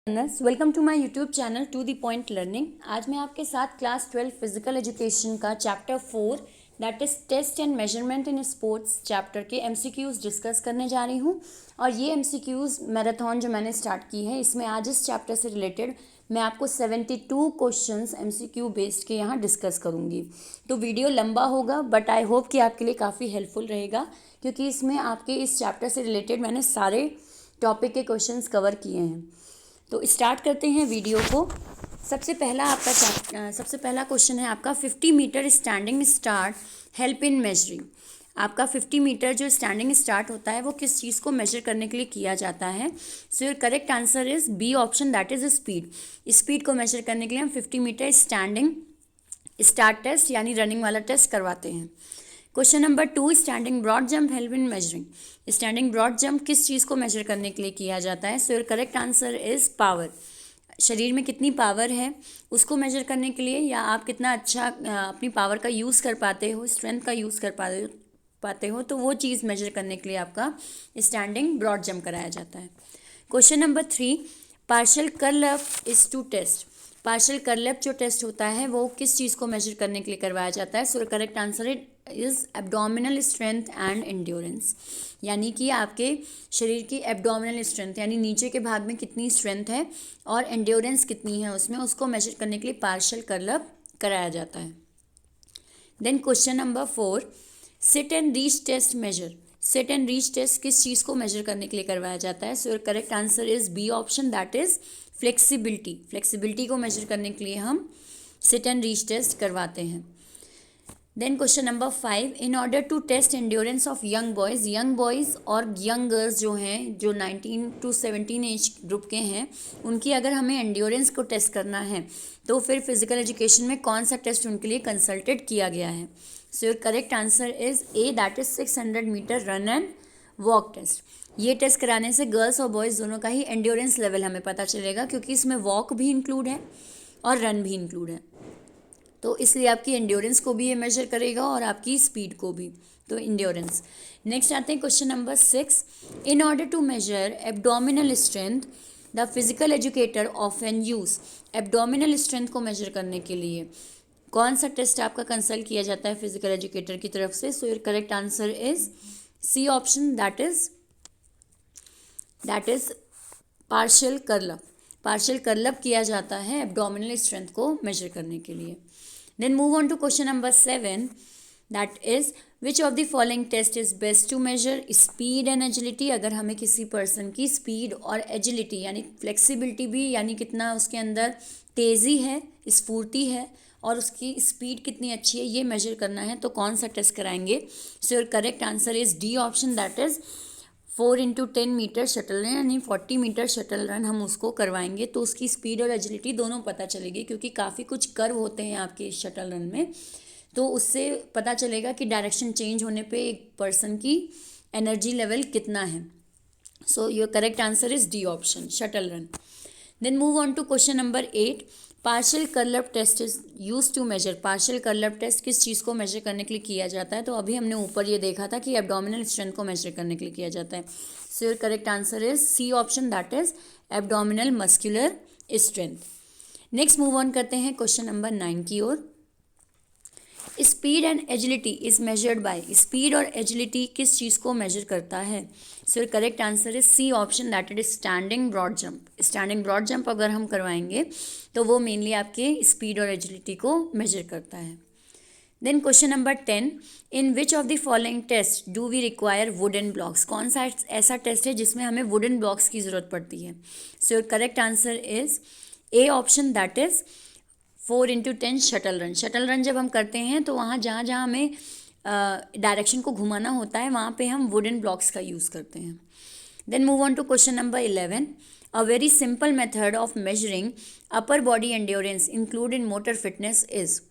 Welcome to my YouTube channel to the point learning. आज मैं आपके साथ क्लास 12 फिजिकल एजुकेशन का chapter 4 that is test and measurement in sports chapter के MCQs discuss करने जा रही हूँ। और ये एमसीक्यूज मैराथन जो मैंने स्टार्ट की है, इसमें आज इस चैप्टर से रिलेटेड मैं आपको 72 क्वेश्चंस एमसीक्यू बेस्ड के यहाँ डिस्कस करूँगी। तो वीडियो लंबा होगा बट आई होप कि आपके लिए काफ़ी हेल्पफुल रहेगा, क्योंकि इसमें आपके इस चैप्टर से रिलेटेड मैंने सारे टॉपिक के क्वेश्चंस कवर किए हैं। तो स्टार्ट करते हैं वीडियो को। सबसे पहला क्वेश्चन है आपका 50 metre standing start help in measuring. आपका 50 मीटर जो स्टैंडिंग स्टार्ट होता है वो किस चीज़ को मेजर करने के लिए किया जाता है? So your correct answer is B option, that is speed. Speed को मेजर करने के लिए हम 50 मीटर स्टैंडिंग स्टार्ट टेस्ट यानी रनिंग वाला टेस्ट करवाते हैं। Question number 2, standing broad jump help in measuring. Standing broad jump किस चीज़ को मेजर करने के लिए किया जाता है? So your correct answer is power. शरीर में कितनी पावर है उसको मेजर करने के लिए, या आप कितना अच्छा अपनी पावर का यूज़ कर पाते हो, स्ट्रेंथ का यूज़ कर पाते हो, तो वो चीज़ मेजर करने के लिए आपका स्टैंडिंग ब्रॉड जंप कराया जाता है। Question number 3, partial curl up is to test. Partial curl up जो टेस्ट होता है वो किस चीज़ को मेजर करने के लिए करवाया जाता है? So correct answer is abdominal strength and endurance. यानी कि आपके शरीर की एब्डोमिनल स्ट्रेंथ यानी नीचे के भाग में कितनी स्ट्रेंथ है और एंड्योरेंस कितनी है उसमें, उसको मेजर करने के लिए पार्शियल कर्ल अप कराया जाता है। Then question number 4, sit and reach test measure. Sit and reach test किस चीज़ को मेजर करने के लिए करवाया जाता है? So your correct answer is B option, that is flexibility. Flexibility को मेजर करने के लिए हम सिट एंड रीच टेस्ट करवाते हैं। Then question number 5, in order to test endurance of young boys और यंग गर्ल्स जो हैं, जो 19 to 17 एज ग्रुप के हैं, उनकी अगर हमें एंड्योरेंस को टेस्ट करना है तो फिर फिजिकल एजुकेशन में कौन सा टेस्ट उनके लिए कंसल्टेड किया गया है? So your correct answer is A, that is 600 metre run and walk test. ये टेस्ट कराने से गर्ल्स और बॉयज़ दोनों का ही एंड्योरेंस लेवल हमें पता चलेगा, क्योंकि इसमें वॉक भी इंक्लूड है और रन भी इंक्लूड है, तो इसलिए आपकी एंड्योरेंस को भी ये मेजर करेगा और आपकी स्पीड को भी। तो एंड्योरेंस। नेक्स्ट आते हैं question number 6, in order to measure abdominal strength the physical educator often use. Abdominal strength को मेजर करने के लिए कौन सा टेस्ट आपका कंसल्ट किया जाता है फिजिकल एजुकेटर की तरफ से? So your correct answer is C option, that is partial curl up. Partial curl up किया जाता है एब्डोमिनल स्ट्रेंथ को मेजर करने के लिए। Then move on to question number 7, that is which of the following test is best to measure speed and agility. अगर हमें किसी पर्सन की स्पीड और एजिलिटी यानी फ्लेक्सिबिलिटी भी, यानी कितना उसके अंदर तेज़ी है, स्फूर्ति है और उसकी स्पीड कितनी अच्छी है, ये मेजर करना है, तो कौन सा टेस्ट कराएंगे? So your correct answer is D option, that is 4x10 metre shuttle run, यानी 40 मीटर शटल रन हम उसको करवाएंगे, तो उसकी स्पीड और एजिलिटी दोनों पता चलेगी, क्योंकि काफ़ी कुछ कर्व होते हैं आपके इस शटल रन में, तो उससे पता चलेगा कि डायरेक्शन चेंज होने पे एक पर्सन की एनर्जी लेवल कितना है। So your correct answer is D option, shuttle run. Then move on to question number 8, partial curl up test is use to measure. Partial curl up test किस चीज़ को measure करने के लिए किया जाता है? तो अभी हमने ऊपर ये देखा था कि एब्डोमिनल स्ट्रेंथ को मेजर करने के लिए किया जाता है। So your correct answer is C option, that is abdominal muscular strength. Next move on करते हैं क्वेश्चन नंबर 9 की ओर। Speed and agility is measured by. Speed और एजिलिटी किस चीज़ को मेजर करता है? So your correct answer is C option, that is standing broad jump. Standing broad jump अगर हम करवाएंगे तो वो मेनली आपके स्पीड और एजिलिटी को मेजर करता है। Then question number 10, in which of the following test do we require wooden blocks. कौन सा ऐसा टेस्ट है जिसमें हमें वुडन ब्लॉक्स की ज़रूरत पड़ती है? So your correct answer is A option, that is 4x10 shuttle run. Shuttle run जब हम करते हैं तो वहाँ जहाँ जहाँ हमें डायरेक्शन को घुमाना होता है वहाँ पे हम वुडन ब्लॉक्स का यूज़ करते हैं। Then move on to question number 11, a very simple method of measuring upper body endurance include in motor fitness is.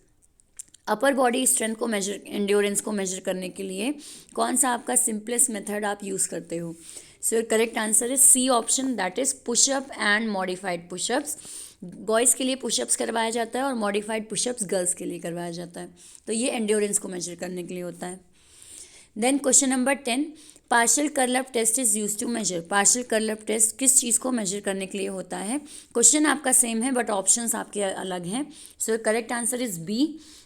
Upper body strength को मेजर, एंड्योरेंस को मेजर करने के लिए कौन सा आपका सिंपलेस्ट मेथड आप यूज़ करते हो? So your correct answer is C option, that is pushup and modified pushups. Boys के लिए पुशअप्स करवाया जाता है और मॉडिफाइड पुशअप्स गर्ल्स के लिए करवाया जाता है, तो ये एंड्योरेंस को मेजर करने के लिए होता है। Then question number 10, partial curl up test is use to measure, partial curl up test किस चीज़ को मेजर करने के लिए होता है? क्वेश्चन आपका सेम है बट ऑप्शंस आपके अलग हैं. So correct answer is B,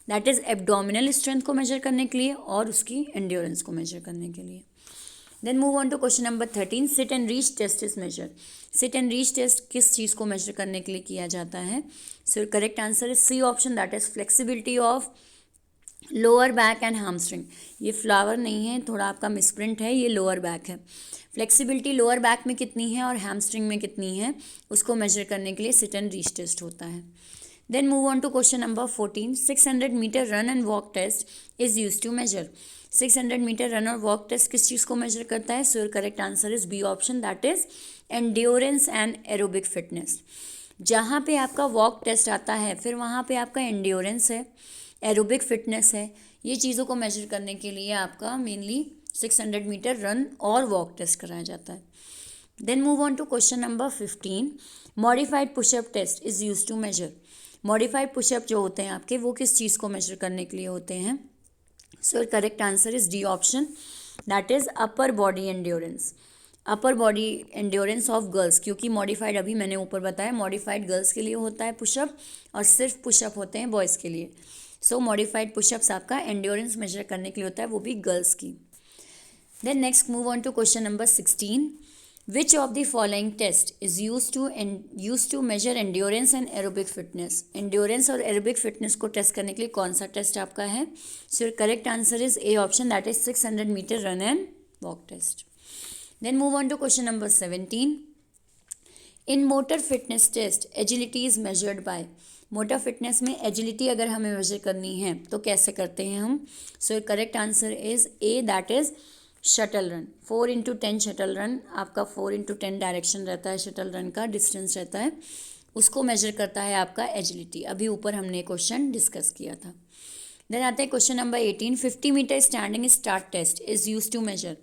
that is abdominal strength को मेजर करने के लिए और उसकी एंड्योरेंस को मेजर करने के लिए. Then move on to question number 13. Sit and reach test is measure. Sit and reach test किस चीज़ को मेजर करने के लिए किया जाता है? So correct answer is C option, that is flexibility of lower back and hamstring. ये फ्लावर नहीं है, थोड़ा आपका मिसप्रिंट है, ये लोअर बैक है. फ्लेक्सिबिलिटी लोअर बैक में कितनी है और हैमस्ट्रिंग में कितनी है उसको मेजर करने के लिए सिट एंड रीच टेस्ट होता है. Then move on to question number 14. 600 metre run and walk test is use to measure. 600 metre run और वॉक टेस्ट किस चीज़ को मेजर करता है? So correct answer is B option, that is endurance and aerobic fitness. जहाँ पे आपका walk test आता है फिर वहाँ पे आपका एंड्योरेंस है, एरोबिक फिटनेस है. ये चीज़ों को मेजर करने के लिए आपका मेनली 600 मीटर रन और वॉक टेस्ट कराया जाता है. Then move on to question number 15. Modified pushup test is use to measure. Modified pushup जो होते हैं आपके वो किस चीज़ को मेजर करने के लिए होते हैं? So correct answer is D option, that is upper body endurance. Upper body endurance of girls, क्योंकि मॉडिफाइड अभी मैंने ऊपर बताया मॉडिफाइड गर्ल्स के लिए होता है पुशअप और सिर्फ पुशअप होते हैं बॉयज़ के लिए. सो मॉडिफाइड पुशअप्स आपका एंड्योरेंस मेजर करने के लिए होता है, वो भी गर्ल्स की. Then next move on to question number 16. Which of the following test is use to measure endurance and aerobic fitness. Endurance और एरोबिक फिटनेस को टेस्ट करने के लिए कौन सा टेस्ट आपका है? So correct answer is A option, that is 600 metre run and walk test. Then move on to question number 17. In motor fitness test agility is measured by. Motor fitness में agility अगर हमें major करनी है तो कैसे करते हैं हम? सो correct answer is A, that is shuttle run. 4x10 shuttle run, आपका 4x10 डायरेक्शन रहता है शटल रन का, डिस्टेंस रहता है, उसको मेजर करता है आपका एजिलिटी. अभी ऊपर हमने क्वेश्चन डिस्कस किया था. देन आते हैं question number 18. 50 metre standing start test is use to measure.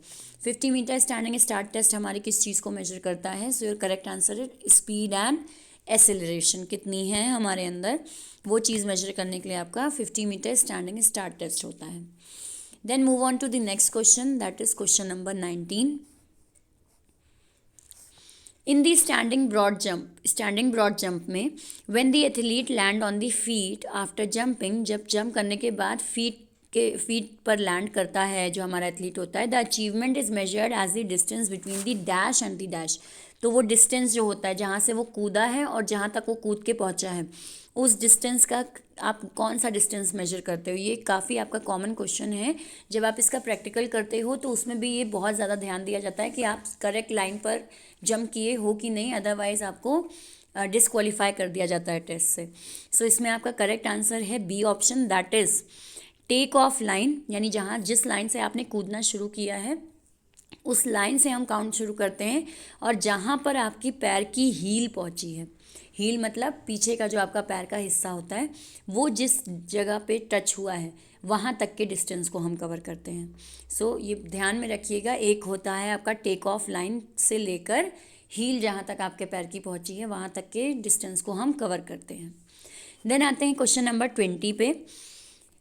50 metre standing start test हमारी किस चीज़ को मेजर करता है? So your correct answer is speed and acceleration कितनी है हमारे अंदर, वो चीज़ मेजर करने के लिए आपका 50 मीटर स्टैंडिंग स्टार्ट टेस्ट होता है. Then move on to the next question, that is question number 19. In the standing broad jump में when the athlete land on the feet after jumping, जब जंप करने के बाद फीट पर land करता है जो हमारा एथलीट होता है, the achievement is measured as the distance between the dash and the dash. तो वो डिस्टेंस जो होता है जहाँ से वो कूदा है और जहाँ तक वो कूद के पहुँचा है, उस डिस्टेंस का आप कौन सा डिस्टेंस मेजर करते हो? ये काफ़ी आपका कॉमन क्वेश्चन है. जब आप इसका प्रैक्टिकल करते हो तो उसमें भी ये बहुत ज़्यादा ध्यान दिया जाता है कि आप करेक्ट लाइन पर जंप किए हो कि नहीं, अदरवाइज़ आपको डिस्क्वालीफाई कर दिया जाता है टेस्ट से. सो इसमें आपका करेक्ट आंसर है B option, that is take off line. यानी जहाँ जिस लाइन से आपने कूदना शुरू किया है उस लाइन से हम काउंट शुरू करते हैं और जहाँ पर आपकी पैर की हील पहुँची है, हील मतलब पीछे का जो आपका पैर का हिस्सा होता है, वो जिस जगह पे टच हुआ है वहाँ तक के डिस्टेंस को हम कवर करते हैं. सो ये ध्यान में रखिएगा, एक होता है आपका टेक ऑफ लाइन से लेकर हील जहाँ तक आपके पैर की पहुँची है वहाँ तक के डिस्टेंस को हम कवर करते हैं. देन आते हैं क्वेश्चन नंबर 20 पे.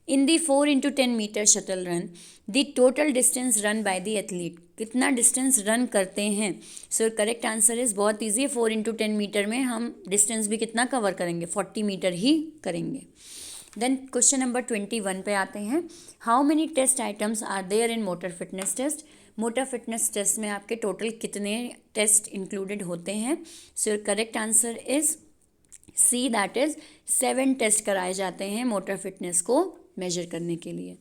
In the 4x10 metre shuttle run the total distance run by the athlete. कितना डिस्टेंस रन करते हैं? सो करेक्ट आंसर इज़ बहुत ईजी है. 4x10 मीटर में हम डिस्टेंस भी कितना कवर करेंगे? 40 मीटर ही करेंगे. देन क्वेश्चन नंबर 21 पे आते हैं. How many test items are there in motor fitness test. Motor fitness test में आपके टोटल कितने टेस्ट इंक्लूडेड होते हैं? So correct answer is C, that is 7 test कराए जाते हैं मोटर फिटनेस को मेजर करने के लिए.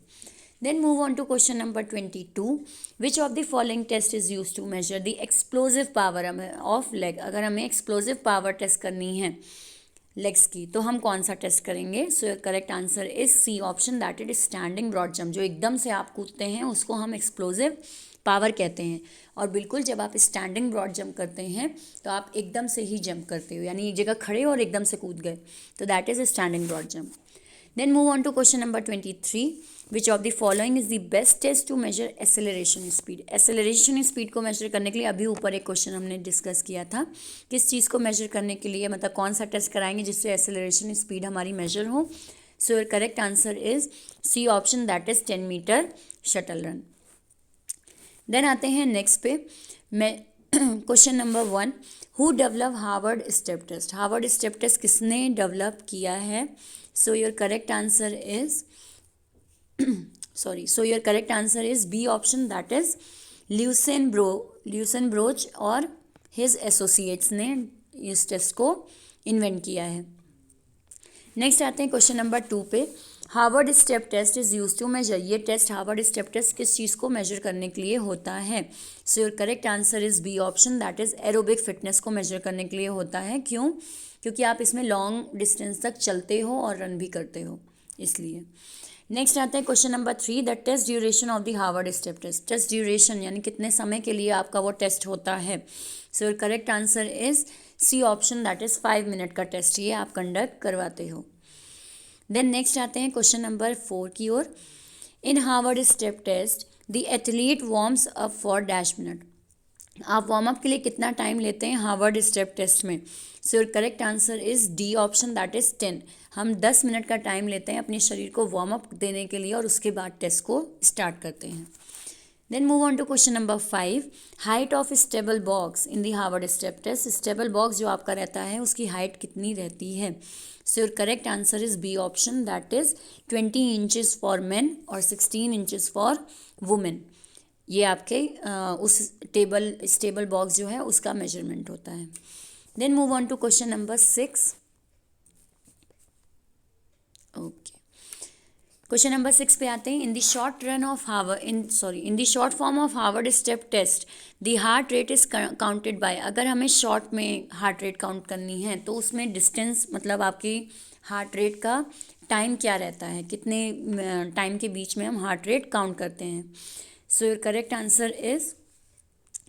Then move on to question number 22. Which of the following test is use to measure the explosive power of leg. अगर हमें explosive power test करनी है लेग्स की तो हम कौन सा टेस्ट करेंगे? So correct answer is C option, that is standing broad jump. जो एकदम से आप कूदते हैं उसको हम एक्सप्लोजिव पावर कहते हैं. और बिल्कुल जब आप स्टैंडिंग ब्रॉड जंप करते हैं तो आप एकदम से ही जंप करते हो, यानी एक जगह खड़े हो और एकदम से कूद गए, तो that is standing broad jump. Then move on to question number 23. Which of the following is the best test to measure acceleration speed? Acceleration speed को measure करने के लिए अभी ऊपर एक क्वेश्चन हमने डिस्कस किया था. किस चीज़ को measure करने के लिए, मतलब कौन सा टेस्ट कराएंगे जिससे acceleration speed हमारी measure हो? So your correct answer is C option, that is 10 meter shuttle run. Then आते हैं नेक्स्ट पे, मैं question number 1, who develop Harvard step test? Harvard step test किसने डेवलप किया है? So your correct answer is your correct answer is B option, that is Lucien Brouha और his associates ने इस टेस्ट को इन्वेंट किया है। नेक्स्ट आते हैं क्वेश्चन नंबर 2 पे, Harvard step test is use to measure? ये टेस्ट हार्वर्ड स्टेप टेस्ट किस चीज़ को मेजर करने के लिए होता है? So your correct answer is B option, that is aerobic fitness को मेजर करने के लिए होता है। क्यों? क्योंकि आप इसमें लॉन्ग डिस्टेंस तक चलते हो और रन भी करते हो, इसलिए। नेक्स्ट आते हैं question number 3, the test duration of the Harvard step test. Test duration यानी कितने समय के लिए आपका वो टेस्ट होता है? So your correct answer is C option, that is 5 minute का टेस्ट ये आप कंडक्ट करवाते हो। देन नेक्स्ट आते हैं क्वेश्चन नंबर 4 की ओर, in Harvard step test the athlete warms up for dash minute. आप वार्म अप के लिए कितना टाइम लेते हैं हार्वर्ड स्टेप टेस्ट में? सो your correct answer is D option, that is 10। हम 10 मिनट का टाइम लेते हैं अपने शरीर को वार्म अप देने के लिए और उसके बाद टेस्ट को स्टार्ट करते हैं। Then move on to question number 5, height of stable box in the Harvard step test. Stable box जो आपका रहता है उसकी हाइट कितनी रहती है? So your correct answer is B option, that is 20 inches for men और 16 इंचेस फॉर वुमेन। ये आपके उस स्टेबल बॉक्स जो है उसका मेजरमेंट होता है। Then move on to question number 6। Okay, question number 6 पे आते हैं, in the short run of in the short form of Harvard step test the heart rate is counted by. अगर हमें शॉर्ट में हार्ट रेट काउंट करनी है तो उसमें डिस्टेंस मतलब आपकी हार्ट रेट का टाइम क्या रहता है, कितने टाइम के बीच में हम हार्ट रेट काउंट करते हैं? So your correct answer is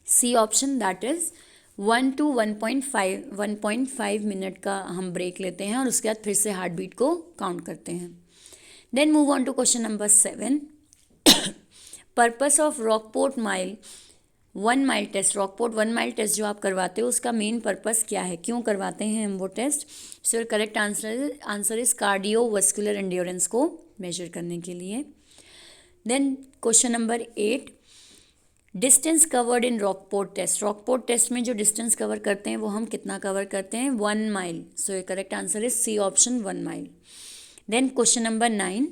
C option, that is 1 to 1.5 minute का हम ब्रेक लेते हैं और उसके बाद फिर से हार्ट बीट को काउंट करते हैं। Then move on to question number 7, purpose of Rockport 1 mile test. Rockport 1 mile test जो आप करवाते हो उसका मेन पर्पस क्या है, क्यों करवाते हैं हम वो test? So your correct answer is cardiovascular endurance को मेजर करने के लिए। Then question number 8, distance covered in Rockport test. Rockport test में जो डिस्टेंस कवर करते हैं वो हम कितना कवर करते हैं? 1 mile. So your correct answer is C option, 1 mile. Then question number 9,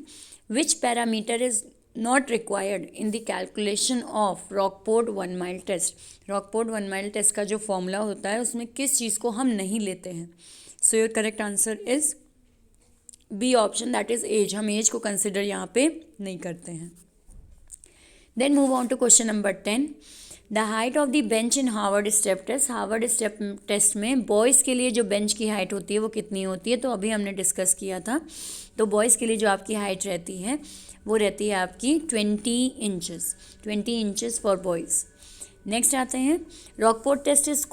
which parameter is not required in the calculation of Rockport 1 mile test. Rockport 1 mile test का जो फॉर्मूला होता है उसमें किस चीज़ को हम नहीं लेते हैं? So your correct answer is B option, that is age. हम एज को कंसिडर यहाँ पे नहीं करते हैं। Then move on to question number 10, the height of the bench in Harvard step test. Harvard step test में बॉयज़ के लिए जो बेंच की हाइट होती है वो कितनी होती है? तो अभी हमने डिस्कस किया था। तो बॉयज़ के लिए जो आपकी हाइट रहती है वो रहती है आपकी 20 इंचेस फॉर बॉयज़। नेक्स्ट आते हैं, Rockport test is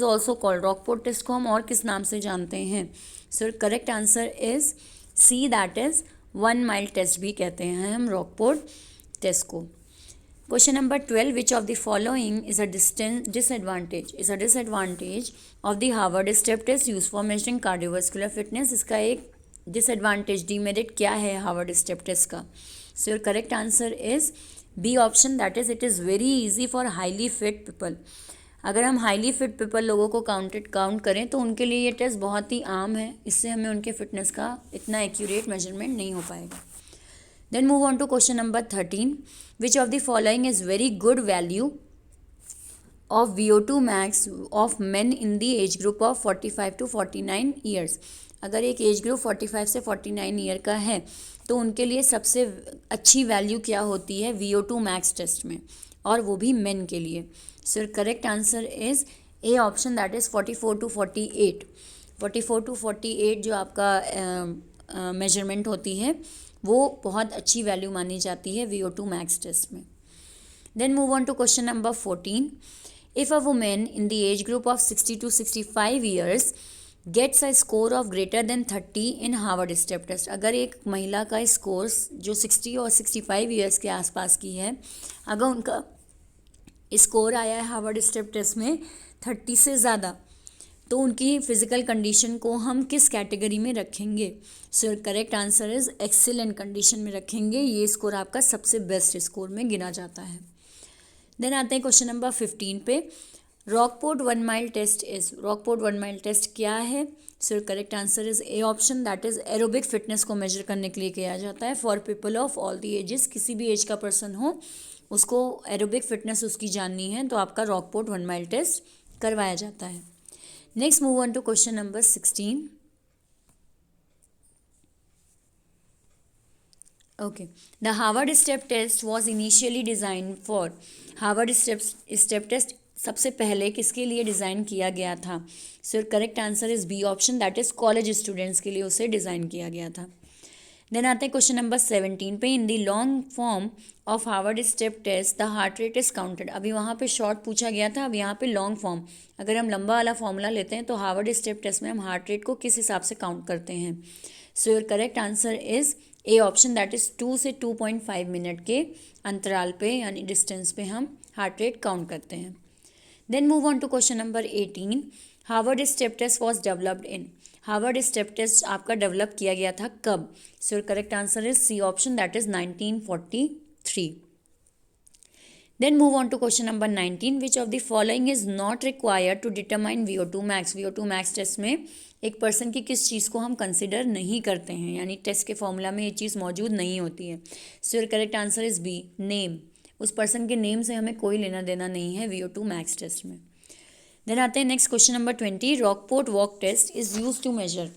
also called. Rockport test को हम और किस नाम से जानते हैं? So correct answer is C, that is 1 mile test भी कहते हैं हम रॉकपोर्ट टेस्ट को। Question number 12, which of the following is a disadvantage of the Harvard step test use for measuring cardiovascular fitness. इसका एक डिसएडवांटेज, डीमेरिट क्या है Harvard step test का? So your correct answer is B option, that is it is very easy for highly fit people. अगर हम highly fit people लोगों को count करें तो उनके लिए ये टेस्ट बहुत ही आम है, इससे हमें उनके फिटनेस का इतना एक्यूरेट मेजरमेंट नहीं हो पाएगा। Then move on to question number 13, which of the following is very good value of VO2 max of men in the age group of 45 to 49 years. अगर एक एज ग्रुप 45 से 49 year का है तो उनके लिए सबसे अच्छी वैल्यू क्या होती है VO2 max टेस्ट में, और वो भी मेन के लिए? सो correct answer is A option, that is 44 to 48। 44 to 48 जो आपका मेजरमेंट होती है वो बहुत अच्छी वैल्यू मानी जाती है VO2 max टेस्ट में। Then move on to question number 14, if a women in the age group of 60 to 65 years gets a score of greater than 30 in Harvard step test. अगर एक महिला का स्कोर जो 60 और 65 ईयर्स के आसपास की है, अगर उनका स्कोर आया है हार्वर्ड स्टेप टेस्ट में 30 से ज़्यादा, तो उनकी फिजिकल कंडीशन को हम किस कैटेगरी में रखेंगे? सो correct answer is excellent condition में रखेंगे। ये स्कोर आपका सबसे बेस्ट स्कोर में गिना जाता है। देन आते हैं क्वेश्चन नंबर 15 पे। Rockport 1 mile test is, Rockport 1 mile test क्या है? So correct answer is A option, that is aerobic fitness को मेजर करने के लिए किया जाता है for people of all the ages. किसी भी एज का पर्सन हो उसको एरोबिक फिटनेस उसकी जाननी है तो आपका रॉकपोर्ट 1 माइल टेस्ट करवाया जाता है। Next move on to question number 16। Okay. The Harvard step test was initially designed for, Harvard step test सबसे पहले किसके लिए डिज़ाइन किया गया था? So correct answer is B option, that is college students के लिए उसे डिज़ाइन किया गया था। देन आते हैं क्वेश्चन नंबर 17 पे। In the long form of Harvard step test the heart rate is counted. अभी वहाँ पे शॉर्ट पूछा गया था, अब यहाँ पे लॉन्ग फॉर्म। अगर हम लंबा वाला फॉर्मूला लेते हैं तो हार्वर्ड स्टेप टेस्ट में हम हार्ट रेट को किस हिसाब से काउंट करते हैं? So your correct answer is A option, that is 2 से 2.5 मिनट के अंतराल पे यानी डिस्टेंस पे हम हार्ट रेट काउंट करते हैं। Then move on to question number 18। Harvard step test was developed in, Harvard step test आपका डेवलप किया गया था कब? So your correct answer is C option, that is 1943। Then move on to question number 19. Which of the following is not required to determine VO2 max? VO2 max test में एक person की किस चीज़ को हम कंसिडर नहीं करते हैं, यानी टेस्ट के फॉर्मूला में ये चीज़ मौजूद नहीं होती है। So your correct answer is B, name. उस पर्सन के नेम से हमें कोई लेना देना नहीं है VO2 max टेस्ट में। देन आते हैं next question number 20। Rockport walk test is use to measure,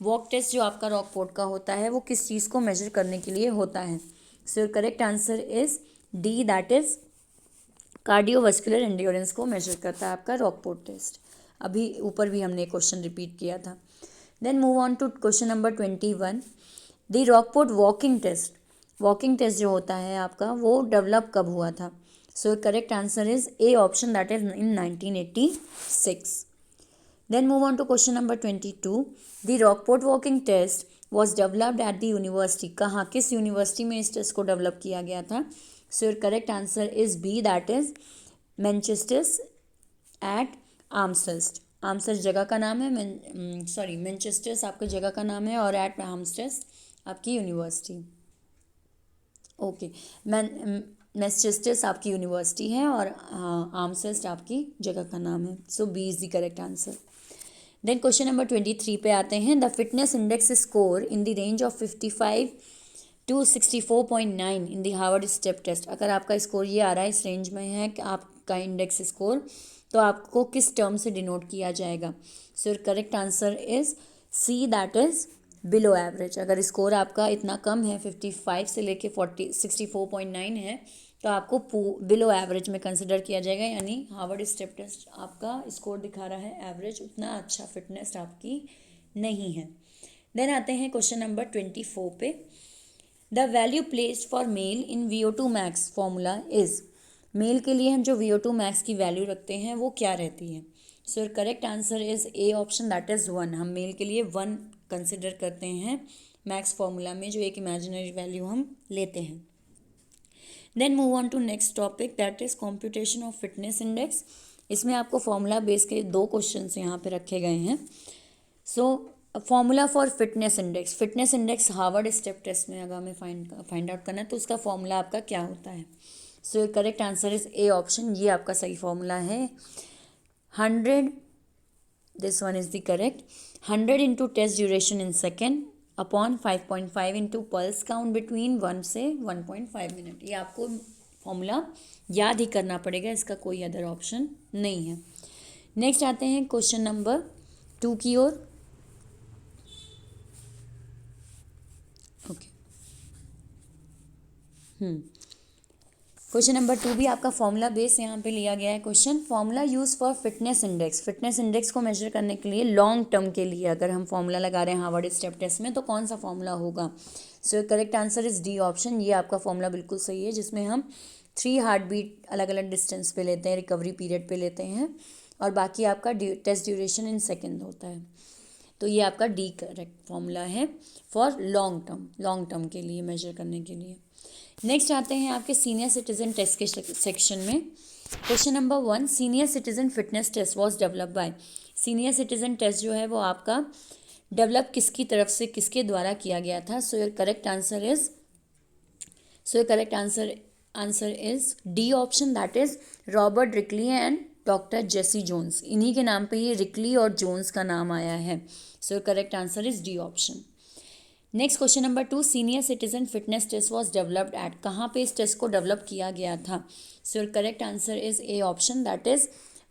walk test जो आपका रॉकपोर्ट का होता है वो किस चीज़ को मेजर करने के लिए होता है? So your correct answer is D, that is cardiovascular endurance को मेजर करता है आपका रॉकपोर्ट टेस्ट। अभी ऊपर भी हमने क्वेश्चन रिपीट किया था। Then move on to question number 21। The Rockport walking test, walking test जो होता है आपका वो डेवलप कब हुआ था? So correct answer is A option, that is in 1986। Then move on to question number 22। The Rockport walking test was developed at the university, कहाँ किस यूनिवर्सिटी में इस टेस्ट को डेवलप किया गया था? So your correct answer is B, that is Manchester at Amherst. Amherst जगह का नाम है, मैनचेस्टर आपका जगह का नाम है और एट आर्मस्टेस्ट आपकी यूनिवर्सिटी। ओके, मैनचेस्टर आपकी यूनिवर्सिटी है और आर्मस्टेस्ट आपकी जगह का नाम है। So B is the correct answer. Then question number 23 पे आते हैं। The fitness index score in the range of 55 to 64.9 in the Harvard step test. अगर आपका स्कोर ये आ रहा है, इस रेंज में है कि आपका इंडेक्स स्कोर, तो आपको किस टर्म से डिनोट किया जाएगा? So correct answer is C, that is below average. अगर स्कोर आपका इतना कम है, 55 से लेके 64.9 है, तो आपको बिलो एवरेज में कंसिडर किया जाएगा, यानी हार्वर्ड स्टेप टेस्ट आपका स्कोर दिखा रहा है एवरेज, उतना अच्छा फिटनेस आपकी नहीं है। देन आते हैं क्वेश्चन नंबर 24 पे। The value placed for male in VO2 max formula is, male के लिए हम जो VO2 मैक्स की वैल्यू रखते हैं वो क्या रहती है? So correct answer is A option, that is 1। हम मेल के लिए 1 कंसिडर करते हैं मैक्स फॉर्मूला में, जो एक इमेजिनरी वैल्यू हम लेते हैं। Then move on to next topic, that is computation of fitness index. इसमें आपको फॉर्मूला बेस के 2 क्वेश्चन यहाँ पे रखे गए हैं। So formula for fitness index, fitness index Harvard step test में अगर हमें फाइंड आउट करना है तो उसका फॉर्मूला आपका क्या होता है? So correct answer is A option, ये आपका सही फॉर्मूला है 100, this one is the correct, 100 into test duration in second upon 5.5 into pulse count between 1 से 1.5 मिनट। ये आपको फॉर्मूला याद ही करना पड़ेगा, इसका कोई अदर ऑप्शन नहीं है। नेक्स्ट आते हैं क्वेश्चन नंबर 2 की ओर। क्वेश्चन नंबर 2 भी आपका फॉर्मूला बेस यहाँ पे लिया गया है question. Formula use for fitness index, fitness index को मेजर करने के लिए लॉन्ग टर्म के लिए अगर हम फॉर्मूला लगा रहे हैं हार्वर्ड स्टेप टेस्ट में, तो कौन सा फॉर्मूला होगा? सो correct answer is D option, ये आपका फॉर्मूला बिल्कुल सही है, जिसमें हम 3 हार्ट बीट अलग अलग डिस्टेंस पे लेते हैं, रिकवरी पीरियड पे लेते हैं, और बाकी आपका टेस्ट ड्यूरेशन इन सेकेंड होता है। तो ये आपका डी करेक्ट फॉर्मूला है फॉर लॉन्ग टर्म के लिए मेजर करने के लिए। नेक्स्ट आते हैं आपके सीनियर सिटीजन टेस्ट के सेक्शन में। Question number 1, senior citizen fitness test was develop by, senior citizen test जो है वो आपका डेवलप किसकी तरफ से, किसके द्वारा किया गया था? So your correct answer answer is D option, that is Robert Rikli and doctor Jessie Jones. इन्हीं के नाम पे ये रिकली और जोन्स का नाम आया है। So correct answer is D option. Next question number 2, senior citizen fitness test was developed at, कहाँ पे इस टेस्ट को डेवलप किया गया था? So correct answer is A option, that is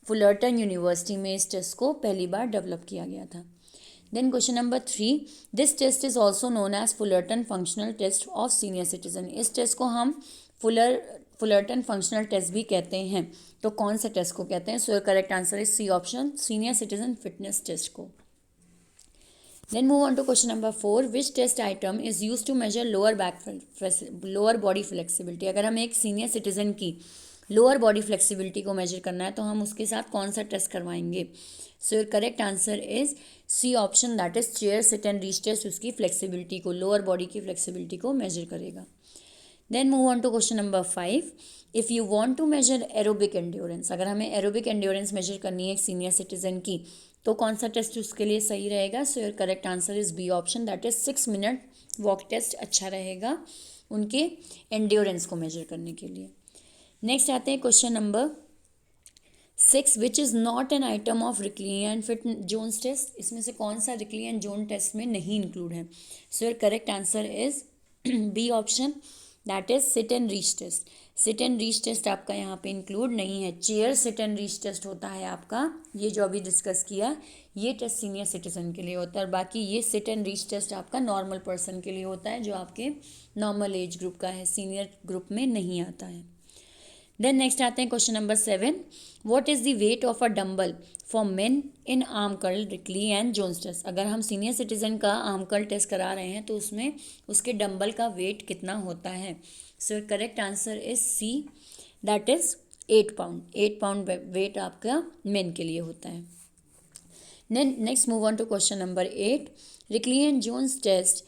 Fullerton university में इस टेस्ट को पहली बार डेवलप किया गया था। Then question number 3, this test is also known as Fullerton functional test of senior citizen. इस टेस्ट को हम फुलरटन फंक्शनल टेस्ट भी कहते हैं। तो कौन से टेस्ट को कहते हैं? So correct answer is C option, senior citizen fitness test को। Then move on to question number 4. Which test item is used to measure lower body flexibility? अगर हमें एक सीनियर सिटीजन की लोअर बॉडी फ्लेक्सिबिलिटी को measure करना है तो हम उसके साथ कौन सा टेस्ट करवाएंगे? So your correct answer is C option, that is chair sit and reach test उसकी फ्लेक्सिबिलिटी को, लोअर बॉडी की फ्लेक्सिबिलिटी को मेजर करेगा। Then move on to question number 5. If you want to measure aerobic endurance, अगर हमें aerobic endurance major करनी है एक सीनियर सिटीजन की तो कौन सा टेस्ट उसके लिए सही रहेगा? So your correct answer is B option, that is 6 minute walk test अच्छा रहेगा उनके एंड्योरेंस को मेजर करने के लिए। नेक्स्ट आते हैं question number 6, which is not an item of Rikli and fit Jones test. इसमें से कौन सा रिकली एंड जोन टेस्ट में नहीं इंक्लूड है? So your correct answer is B option, that is sit and reach test. Sit and reach test आपका यहाँ पे इंक्लूड नहीं है। Chair sit and reach test होता है आपका, ये जो अभी डिस्कस किया, ये टेस्ट सीनियर सिटीजन के लिए होता है। और बाकी ये सिट एंड रीच टेस्ट आपका नॉर्मल पर्सन के लिए होता है जो आपके नॉर्मल एज ग्रुप का है, सीनियर ग्रुप में नहीं आता है। देन नेक्स्ट आते हैं question number 7, what is the weight of a dumbbell for men in arm curl Rikli and Jones test. अगर हम सीनियर सिटीजन का आर्म कर्ल टेस्ट करा रहे हैं तो उसमें उसके डंबल का वेट कितना होता है? So correct answer is C, that is 8 pound. 8 pound weight आपका मेन के लिए होता है। Then next move on to question number 8, Rikli and Jones test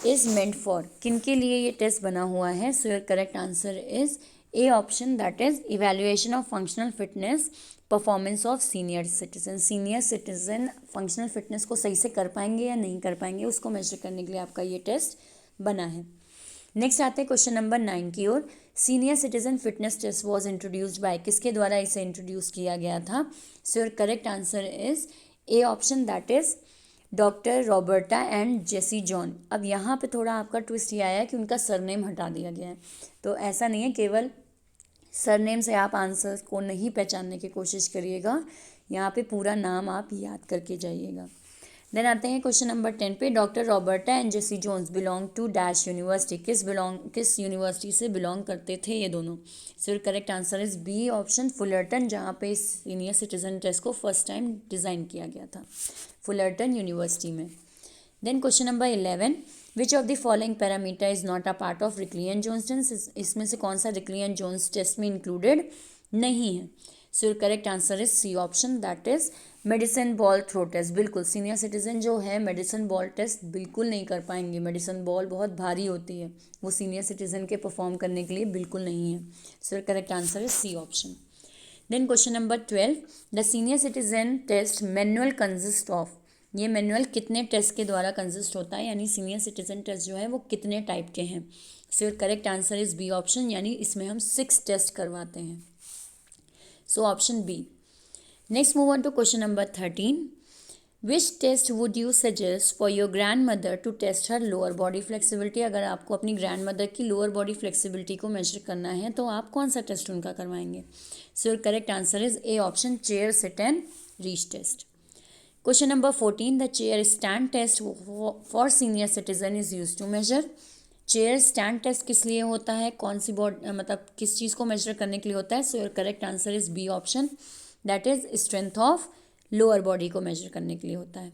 is meant for, किन के लिए ये टेस्ट बना हुआ है? So your correct answer is A option, that is evaluation of functional fitness performance of senior citizen. Senior citizen functional fitness को सही से कर पाएंगे या नहीं कर पाएंगे उसको मेजर करने के लिए आपका ये टेस्ट बना है। नेक्स्ट आते हैं क्वेश्चन नंबर 9 की ओर। Senior citizen fitness test was introduced by, किसके द्वारा इसे इंट्रोड्यूस किया गया था? So your correct answer is A option, that is doctor Roberta and Jessie John. अब यहाँ पे थोड़ा आपका ट्विस्ट ये आया है कि उनका सरनेम हटा दिया गया है। तो ऐसा नहीं है, केवल सरनेम से आप आंसर को नहीं पहचानने की कोशिश करिएगा, यहाँ पे पूरा नाम आप याद करके जाइएगा। देन आते हैं क्वेश्चन नंबर 10 पे, doctor Roberta and Jessie Jones belong to dash university. किस यूनिवर्सिटी से बिलोंग करते थे ये दोनों? So correct answer is B option, Fullerton, जहाँ पे सीनियर सिटीजन टेस्ट को फर्स्ट टाइम डिज़ाइन किया गया था, फुलरटन यूनिवर्सिटी में। Then question number 11, which of the following parameter is not a part of Rikli and Jones test. इसमें से कौन सा रिकली एंड जोन्स टेस्ट में इंक्लूडेड नहीं है? So correct answer is C option, that is medicine ball throw test. बिल्कुल senior citizen जो है मेडिसिन बॉल टेस्ट बिल्कुल नहीं कर पाएंगे। मेडिसिन बॉल बहुत भारी होती है, वो सीनियर सिटीजन के परफॉर्म करने के लिए बिल्कुल नहीं है। So correct answer is C option. Then question number 12, the senior citizen test manual consist of. ये मैनुअल कितने टेस्ट के द्वारा कंसिस्ट होता है, यानी सीनियर सिटीजन टेस्ट जो है वो कितने टाइप के हैं? So correct answer is B option, यानी इसमें हम 6 टेस्ट करवाते हैं। So option B. Next move on to question number 13, which test would you suggest for your grandmother to test her lower body flexibility. अगर आपको अपनी grandmother की lower body flexibility को मेजर करना है तो आप कौन सा टेस्ट उनका करवाएंगे? So correct answer is A option, chair sit and reach test. Question number 14, the chair stand test for senior citizen is use to measure. Chair stand test किस लिए होता है, कौन सी मतलब किस चीज़ को मेजर करने के लिए होता है? So correct answer is B option, that is strength of lower body को मेजर करने के लिए होता है।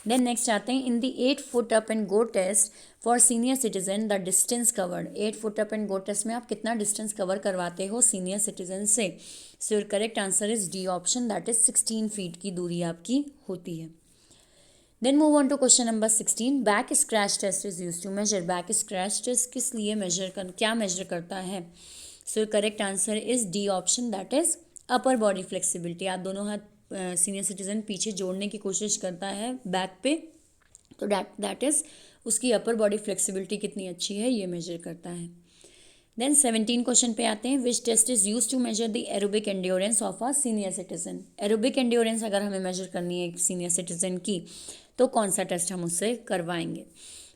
देन नेक्स्ट आते हैं, in the 8 foot up and go test for senior citizen the distance covered. 8 foot up and go test में आप कितना डिस्टेंस कवर करवाते हो सीनियर सिटीजन से? So correct answer is D option, that is 16 feet की दूरी आपकी होती है। Then move on to question number 16, back scratch test is use to measure. Back scratch test किस लिए क्या मेजर करता है? So correct answer is D option, that is upper body flexibility. आप दोनों हाथ सीनियर सिटीजन पीछे जोड़ने की कोशिश करता है बैक पे, तो दैट इज उसकी अपर बॉडी फ्लेक्सिबिलिटी कितनी अच्छी है ये मेजर करता है। देन 17 क्वेश्चन पे आते हैं, which test is use to measure the aerobic endurance of a senior citizen. Aerobic endurance अगर हमें मेजर करनी है एक सीनियर सिटीजन की तो कौन सा टेस्ट हम उससे करवाएंगे।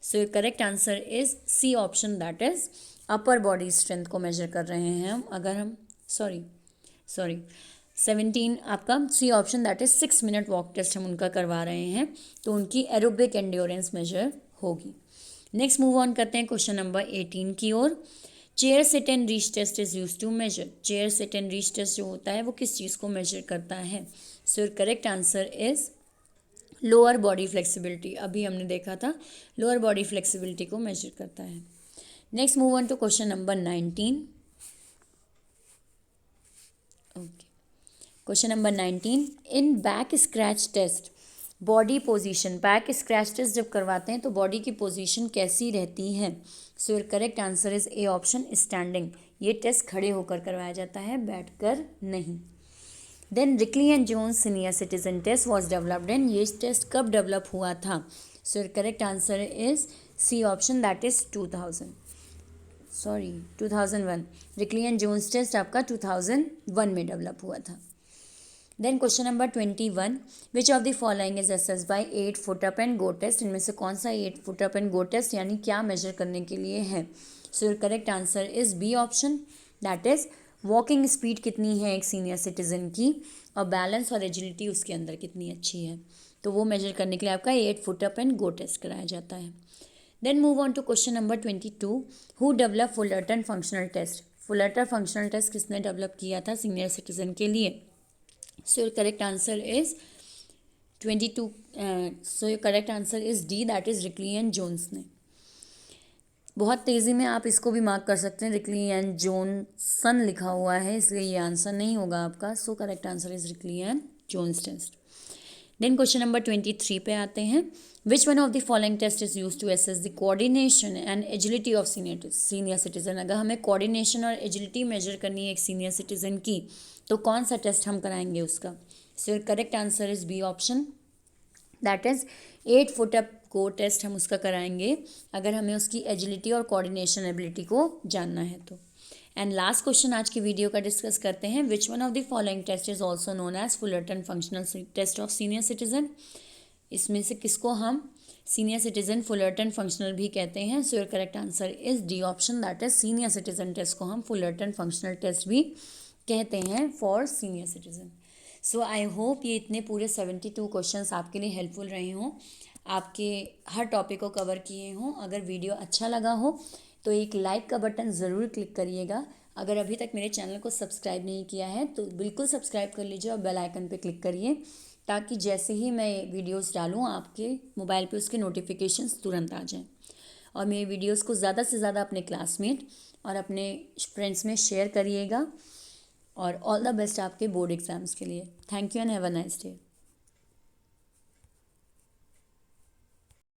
So correct answer is C option, that is upper body strength को मेजर कर रहे हैं हम। अगर हम सॉरी 17 आपका C option, that is 6 minute walk test हम उनका करवा रहे हैं तो उनकी एरोबिक एंड्योरेंस मेजर होगी। नेक्स्ट मूव ऑन करते हैं क्वेश्चन नंबर 18 की ओर। Chair sit and reach test is use to measure. Chair sit and reach test जो होता है वो किस चीज़ को मेजर करता है। So correct answer is lower body flexibility. अभी हमने देखा था लोअर बॉडी फ्लेक्सिबिलिटी को मेजर करता है। Next move on to question number 19। Okay, question number 19, in back scratch test body position. Back scratch test जब करवाते हैं तो बॉडी की पोजीशन कैसी रहती है। So your correct answer is A option, standing. ये टेस्ट खड़े होकर करवाया जाता है, बैठकर नहीं। Then Rikli and Jones senior citizen test was developed in. ये टेस्ट कब डेवलप हुआ था। So your correct answer is C option, that is 2001। Rikli and Jones test आपका 2001 में डेवलप हुआ था। Then question number 21, which of the following is assess by 8 foot up and go test. इनमें से कौन सा 8 foot up and go test यानी क्या मेजर करने के लिए है। So your correct answer is B option, that is walking speed कितनी है एक सीनियर सिटीजन की और बैलेंस और एजिलिटी उसके अंदर कितनी अच्छी है, तो वो मेजर करने के लिए आपका 8 foot up and go test कराया जाता है। Then move on to question number 22, who develop Fullerton functional test. Fullerton functional test किसने डेवलप किया था सीनियर सिटीजन के लिए। So your correct answer is 22. So your correct answer is D, that is Rikli and Jones ने। बहुत तेज़ी में आप इसको भी मार्क कर सकते हैं, रिकली एंड जोनसन लिखा हुआ है इसलिए ये आंसर नहीं होगा आपका। So correct answer is Rikli and Jones test. Then question number 23 पे आते हैं, which one of the following test is use to assess the coordination and agility of senior citizen. अगर हमें कोऑर्डिनेशन और एजिलिटी मेजर करनी है एक senior citizen की तो कौन सा टेस्ट हम कराएंगे उसका। So your correct answer is B option, that is 8 foot up go test हम उसका कराएंगे अगर हमें उसकी एजिलिटी और कोऑर्डिनेशन एबिलिटी को जानना है तो। एंड लास्ट क्वेश्चन आज की वीडियो का डिस्कस करते हैं, which one of the following test is also known as Fullerton functional test of senior citizen. इसमें से किसको हम सीनियर सिटीजन फुलरटन फंक्शनल भी कहते हैं। So your correct answer is D option, that is senior citizen test को हम Fullerton functional test भी कहते हैं for senior citizen. So I hope ये इतने पूरे 72 क्वेश्चंस आपके लिए हेल्पफुल रहे हों, आपके हर टॉपिक को कवर किए हों। अगर वीडियो अच्छा लगा हो तो एक लाइक का बटन ज़रूर क्लिक करिएगा। अगर अभी तक मेरे चैनल को सब्सक्राइब नहीं किया है तो बिल्कुल सब्सक्राइब कर लीजिए और बेल आइकन पे क्लिक करिए ताकि जैसे ही मैं वीडियोस डालूँ आपके मोबाइल पे उसके नोटिफिकेशंस तुरंत आ जाएं। और मेरे वीडियोस को ज़्यादा से ज़्यादा अपने क्लासमेट और अपने फ्रेंड्स में शेयर करिएगा। और ऑल द बेस्ट आपके बोर्ड एग्ज़ाम्स के लिए। Thank you and have a nice day.